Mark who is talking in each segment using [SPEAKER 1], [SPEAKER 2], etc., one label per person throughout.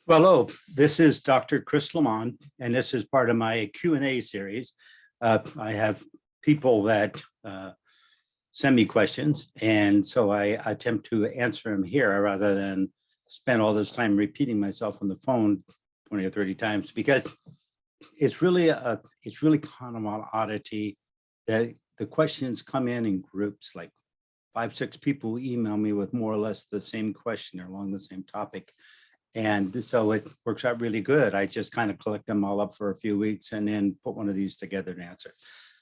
[SPEAKER 1] Well, hello, this is Dr. Chris Lemmon, and this is part of my Q&A series. I have people that send me questions, and so I attempt to answer them here rather than spend all this time repeating myself on the phone 20 or 30 times, because it's really kind of an oddity that the questions come in groups, like 5, 6 people email me with more or less the same question along the same topic. And so it works out really good. I just kind of collect them all up for a few weeks and then put one of these together to answer.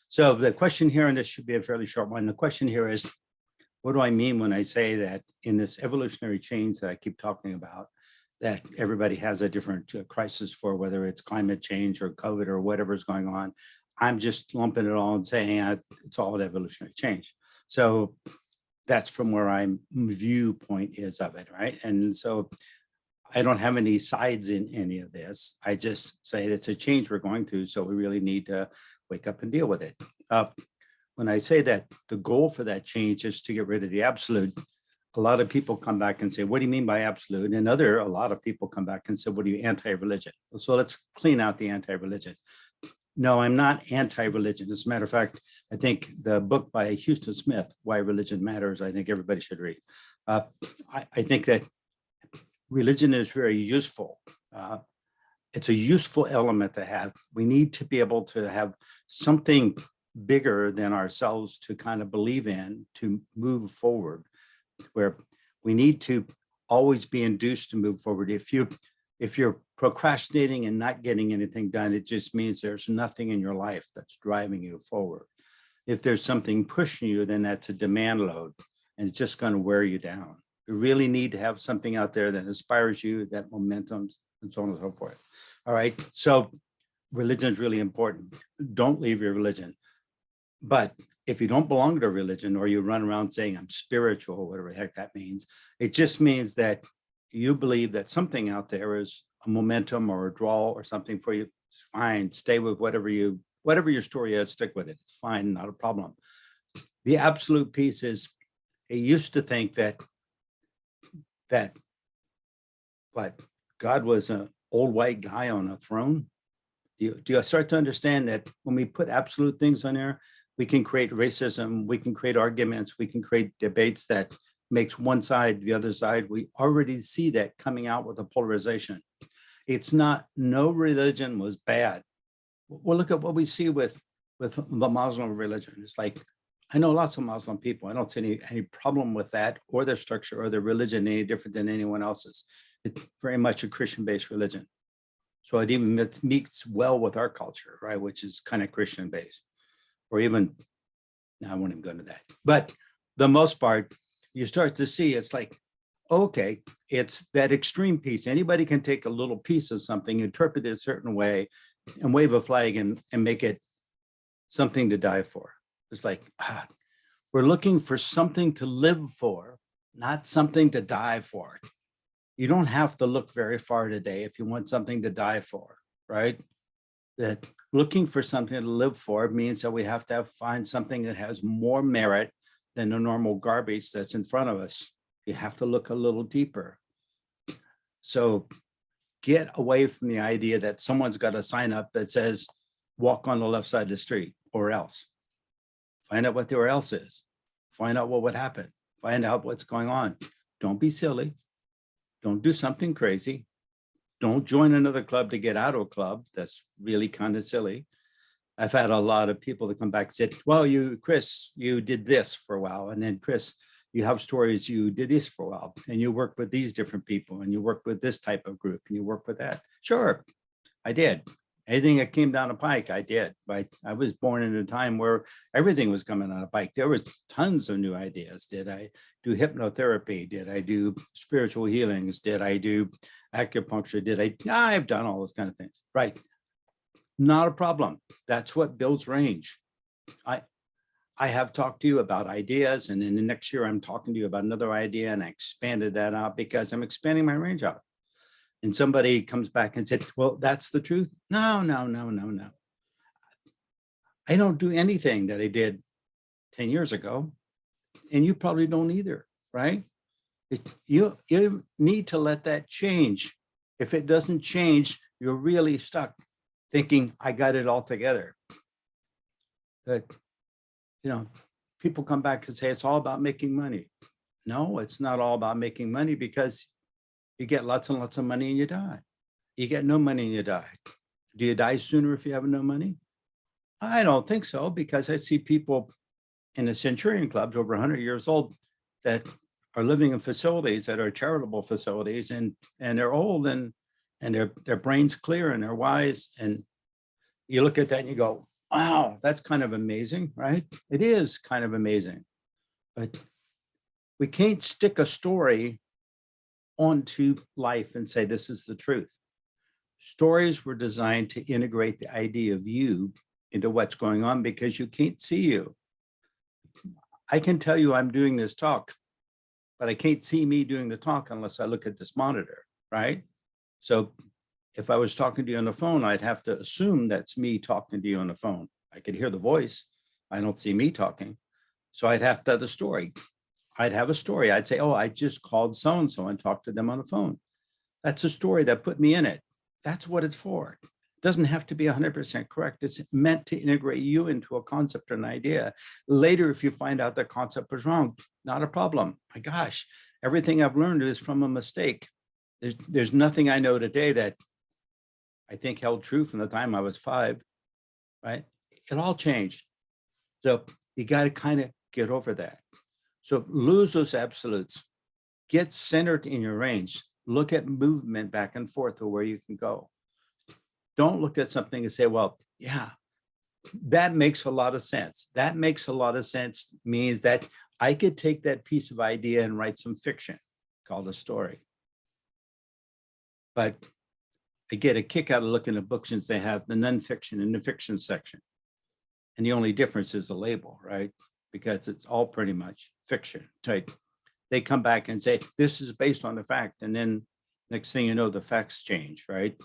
[SPEAKER 1] So the question here, and this should be a fairly short one, the question here is, what do I mean when I say that in this evolutionary change that I keep talking about, that everybody has a different crisis for, whether it's climate change or COVID or whatever's going on? I'm just lumping it all and saying it's all an evolutionary change. So that's from where my viewpoint is of it, right? And so I don't have any sides in any of this. I just say it's a change we're going through, so we really need to wake up and deal with it. When I say that the goal for that change is to get rid of the absolute, a lot of people come back and say, what do you mean by absolute? And a lot of people come back and say, what are you, anti-religion? So let's clean out the anti-religion. No, I'm not anti-religion. As a matter of fact, I think the book by Houston Smith, Why Religion Matters, I think everybody should read. I think that religion is very useful. It's a useful element to have. We need to be able to have something bigger than ourselves to kind of believe in, to move forward, where we need to always be induced to move forward. If you're procrastinating and not getting anything done, it just means there's nothing in your life that's driving you forward. If there's something pushing you, then that's a demand load, and it's just going to wear you down. You really need to have something out there that inspires you, that momentum, and so on and so forth. All right. So religion is really important. Don't leave your religion. But if you don't belong to a religion, or you run around saying I'm spiritual, whatever the heck that means, it just means that you believe that something out there is a momentum or a draw or something for you. It's fine. Stay with whatever your story is, stick with it. It's fine, not a problem. The absolute piece is, I used to think that what, God was an old white guy on a throne. Do you start to understand that when we put absolute things on there, we can create racism, we can create arguments, we can create debates that makes one side the other side. We already see that coming out with a polarization. It's not, no religion was bad. Well, look at what we see with the Muslim religion. It's like, I know lots of Muslim people. I don't see any problem with that, or their structure or their religion any different than anyone else's. It's very much a Christian-based religion. So it even meets well with our culture, right? Which is kind of Christian-based, or even, no, I won't even go into that. But the most part, you start to see it's like, okay, it's that extreme piece. Anybody can take a little piece of something, interpret it a certain way, and wave a flag and make it something to die for. It's like, we're looking for something to live for, not something to die for. You don't have to look very far today if you want something to die for, right? That looking for something to live for means that we have to find something that has more merit than the normal garbage that's in front of us. You have to look a little deeper. So get away from the idea that someone's got a sign up that says, walk on the left side of the street, or else. Find out what the or else is. Find out what would happen. Find out what's going on. Don't be silly. Don't do something crazy. Don't join another club to get out of a club. That's really kind of silly. I've had a lot of people that come back and said, well, Chris, you did this for a while. And then Chris, you have stories, you did this for a while, and you work with these different people, and you work with this type of group, and you work with that. Sure, I did. Anything that came down a pike, I did. Right? I was born in a time where everything was coming on a pike. There was tons of new ideas. Did I do hypnotherapy? Did I do spiritual healings? Did I do acupuncture? I've done all those kind of things. Right. Not a problem. That's what builds range. I have talked to you about ideas, and then the next year I'm talking to you about another idea, and I expanded that out because I'm expanding my range out. And somebody comes back and said, well, that's the truth. No. I don't do anything that I did 10 years ago, and you probably don't either, right? You need to let that change. if it doesn't change, you're really stuck thinking, I got it all together. But, people come back and say, it's all about making money. No, it's not all about making money, because you get lots and lots of money and you die. You get no money and you die. Do you die sooner if you have no money? I don't think so, because I see people in the Centurion clubs over 100 years old that are living in facilities that are charitable facilities, and they're old and their brains clear and they're wise. And you look at that and you go, wow, that's kind of amazing, right? It is kind of amazing. But we can't stick a story onto life and say, this is the truth. Stories were designed to integrate the idea of you into what's going on, because you can't see you. I can tell you I'm doing this talk, but I can't see me doing the talk unless I look at this monitor, right? So if I was talking to you on the phone, I'd have to assume that's me talking to you on the phone. I could hear the voice. I don't see me talking. So I'd have to have the story. I'd have a story. I'd say, oh, I just called so-and-so and talked to them on the phone. That's a story that put me in it. That's what it's for. It doesn't have to be 100% correct. It's meant to integrate you into a concept or an idea. Later, if you find out the concept was wrong, not a problem. My gosh, everything I've learned is from a mistake. There's nothing I know today that I think held true from the time I was 5, right? It all changed. So you got to kind of get over that. So lose those absolutes, get centered in your range, look at movement back and forth to where you can go. Don't look at something and say, well, yeah, that makes a lot of sense. That makes a lot of sense means that I could take that piece of idea and write some fiction called a story. But I get a kick out of looking at books since they have the nonfiction and the fiction section. And the only difference is the label, right? Because it's all pretty much fiction. They come back and say, this is based on the fact. And then next thing you know, the facts change, right?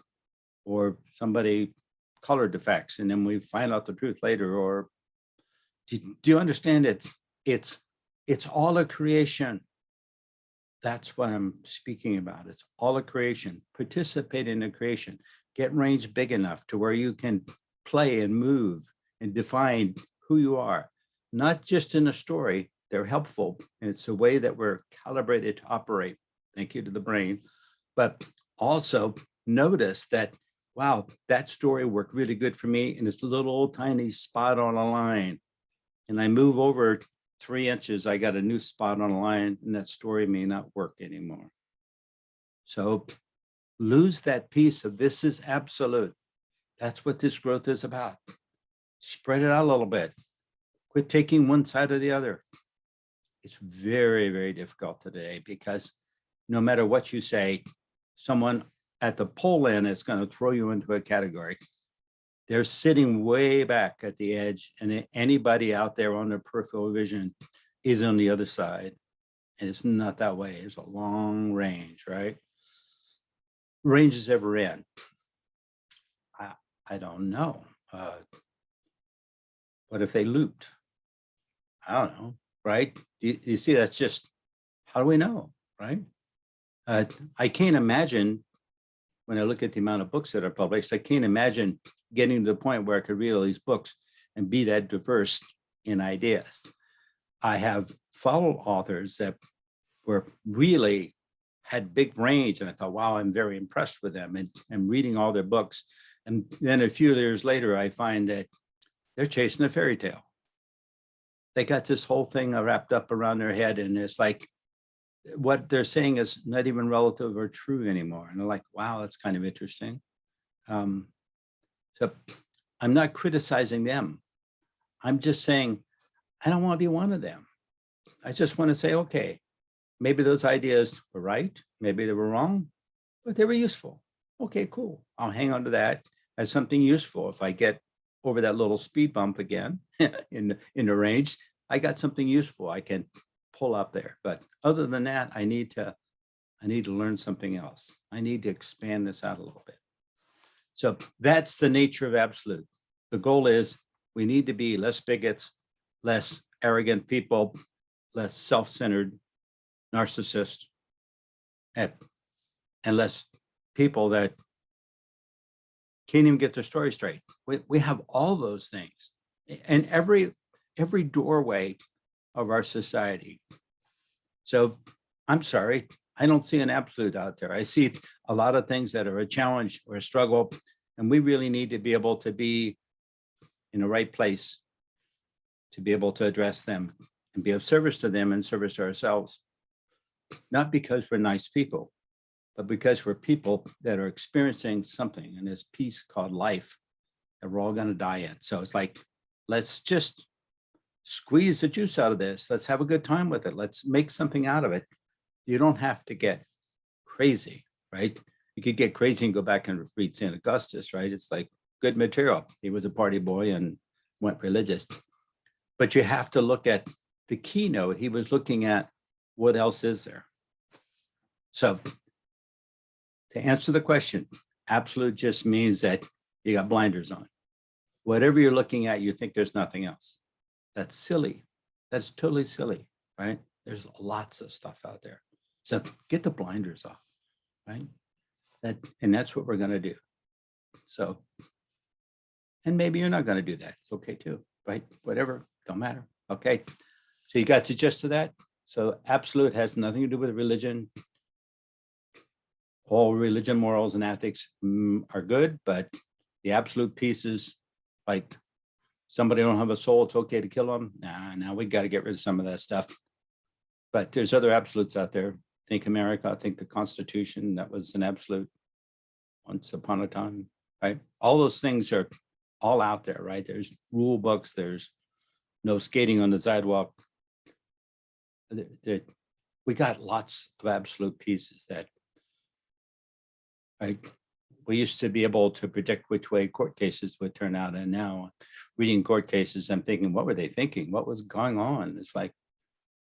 [SPEAKER 1] Or somebody colored the facts and then we find out the truth later. Or do you understand? It's all a creation. That's what I'm speaking about. It's all a creation. Participate in the creation. Get range big enough to where you can play and move and define who you are. Not just in a story, they're helpful. And it's a way that we're calibrated to operate. Thank you to the brain. But also notice that, wow, that story worked really good for me in this little old tiny spot on a line. And I move over 3 inches, I got a new spot on a line, and that story may not work anymore. So lose that piece of this is absolute. That's what this growth is about. Spread it out a little bit. Quit taking one side or the other. It's very, very difficult today because no matter what you say, someone at the pole end is going to throw you into a category. They're sitting way back at the edge, and anybody out there on their peripheral vision is on the other side. And it's not that way. It's a long range, right? Ranges ever end? I don't know. What if they looped? I don't know, right? You see, that's just, how do we know, right? I can't imagine, when I look at the amount of books that are published, I can't imagine getting to the point where I could read all these books and be that diverse in ideas. I have followed authors that were really had big range, and I thought, wow, I'm very impressed with them, and I'm reading all their books. And then a few years later, I find that they're chasing a fairy tale. They got this whole thing wrapped up around their head, and it's like what they're saying is not even relative or true anymore. And they're like, wow, that's kind of interesting. So I'm not criticizing them. I'm just saying, I don't want to be one of them. I just want to say, okay, maybe those ideas were right. Maybe they were wrong, but they were useful. Okay, cool. I'll hang on to that as something useful. If I get over that little speed bump again in the range, I got something useful I can pull up there. But other than that, I need to learn something else. I need to expand this out a little bit. So that's the nature of absolute. The goal is we need to be less bigots, less arrogant people, less self-centered narcissists, and less people that can't even get their story straight. We have all those things in every doorway of our society. So I'm sorry, I don't see an absolute out there. I see a lot of things that are a challenge or a struggle, and we really need to be able to be in the right place to be able to address them and be of service to them and service to ourselves. Not because we're nice people, but because we're people that are experiencing something in this piece called life that we're all going to die in. So it's like, let's just squeeze the juice out of this. Let's have a good time with it. Let's make something out of it. You don't have to get crazy, right? You could get crazy and go back and read St. Augustus, right? It's like good material. He was a party boy and went religious. But you have to look at the keynote. He was looking at what else is there. So to answer the question, absolute just means that you got blinders on. Whatever you're looking at, you think there's nothing else. That's silly. That's totally silly, right? There's lots of stuff out there. So get the blinders off, right? And that's what we're going to do. So, and maybe you're not going to do that. It's okay too, right? Whatever, don't matter. Okay. So you got the gist of that. So absolute has nothing to do with religion. All religion, morals, and ethics are good, but the absolute pieces, like somebody don't have a soul, it's okay to kill them. Nah, now we got to get rid of some of that stuff. But there's other absolutes out there. Think America, think the Constitution, that was an absolute once upon a time, right? All those things are all out there, right? There's rule books, there's no skating on the sidewalk. We got lots of absolute pieces that, right? We used to be able to predict which way court cases would turn out. And now reading court cases, I'm thinking, what were they thinking? What was going on? It's like,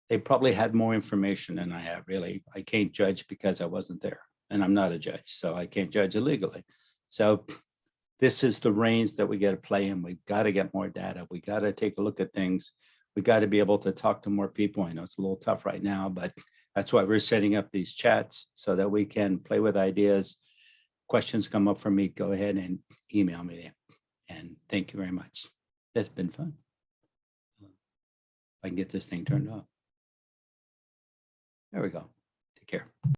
[SPEAKER 1] they probably had more information than I have, really. I can't judge because I wasn't there, and I'm not a judge, so I can't judge illegally. So this is the range that we got to play in. We've got to get more data. We got to take a look at things. We got to be able to talk to more people. I know it's a little tough right now, but that's why we're setting up these chats so that we can play with ideas. Questions come up for me, go ahead and email me there. And thank you very much. That's been fun. I can get this thing turned off. There we go. Take care.